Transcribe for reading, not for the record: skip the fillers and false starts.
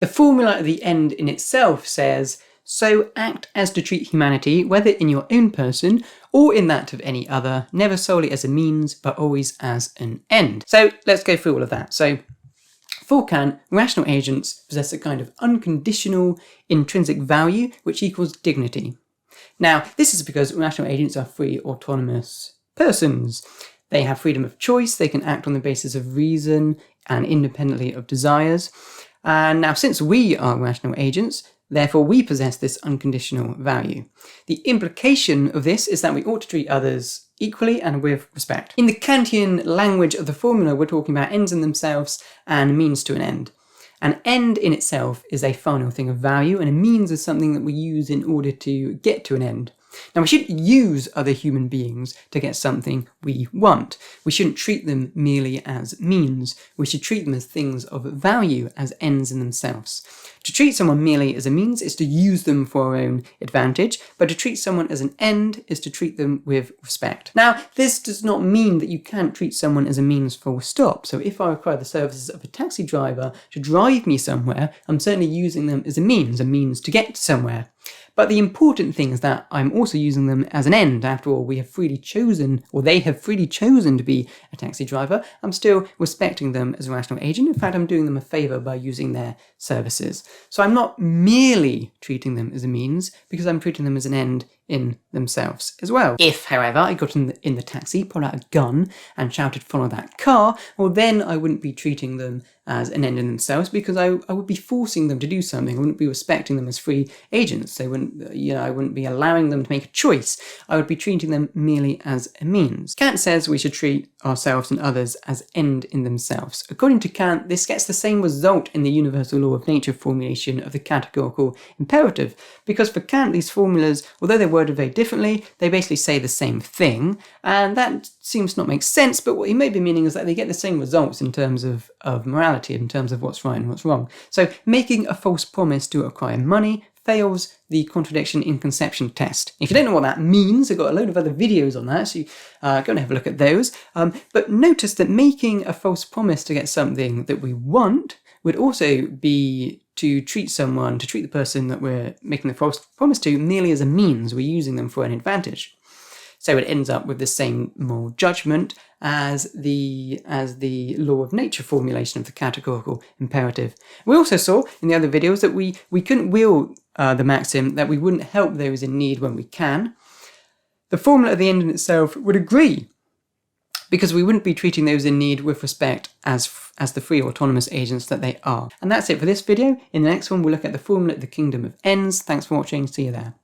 The formula of the end in itself says, so act as to treat humanity, whether in your own person or in that of any other, never solely as a means, but always as an end. So let's go through all of that. So for Kant, rational agents possess a kind of unconditional intrinsic value, which equals dignity. Now, this is because rational agents are free, autonomous persons. They have freedom of choice, they can act on the basis of reason and independently of desires. And now, since we are rational agents, therefore we possess this unconditional value. The implication of this is that we ought to treat others equally and with respect. In the Kantian language of the formula, we're talking about ends in themselves and means to an end. An end in itself is a final thing of value, and a means is something that we use in order to get to an end. Now, we shouldn't use other human beings to get something we want. We shouldn't treat them merely as means. We should treat them as things of value, as ends in themselves. To treat someone merely as a means is to use them for our own advantage, but to treat someone as an end is to treat them with respect. Now, this does not mean that you can't treat someone as a means full stop. So if I require the services of a taxi driver to drive me somewhere, I'm certainly using them as a means to get somewhere. But the important thing is that I'm also using them as an end. After all, we have freely chosen, or they have freely chosen to be a taxi driver. I'm still respecting them as a rational agent. In fact, I'm doing them a favour by using their services. So I'm not merely treating them as a means, because I'm treating them as an end in themselves as well. If, however, I got in the taxi, pulled out a gun and shouted, "Follow that car," well, then I wouldn't be treating them as an end in themselves, because I would be forcing them to do something. I wouldn't be respecting them as free agents. I wouldn't be allowing them to make a choice. I would be treating them merely as a means. Kant says we should treat ourselves and others as end in themselves. According to Kant, this gets the same result in the universal law of nature formulation of the categorical imperative, because for Kant, these formulas, although they're worded very differently, they basically say the same thing, and that seems to not make sense, but what he may be meaning is that they get the same results in terms of morality, in terms of what's right and what's wrong. So making a false promise to acquire money fails the contradiction in conception test. If you don't know what that means, I've got a load of other videos on that, so go and have a look at those. But notice that making a false promise to get something that we want would also be to treat the person that we're making the false promise to merely as a means. We're using them for an advantage. So it ends up with the same moral judgment as the law of nature formulation of the categorical imperative. We also saw in the other videos that we couldn't wield the maxim that we wouldn't help those in need when we can. The formula at the end in itself would agree, because we wouldn't be treating those in need with respect as the free autonomous agents that they are. And that's it for this video. In the next one, we'll look at the formula of the kingdom of ends. Thanks for watching. See you there.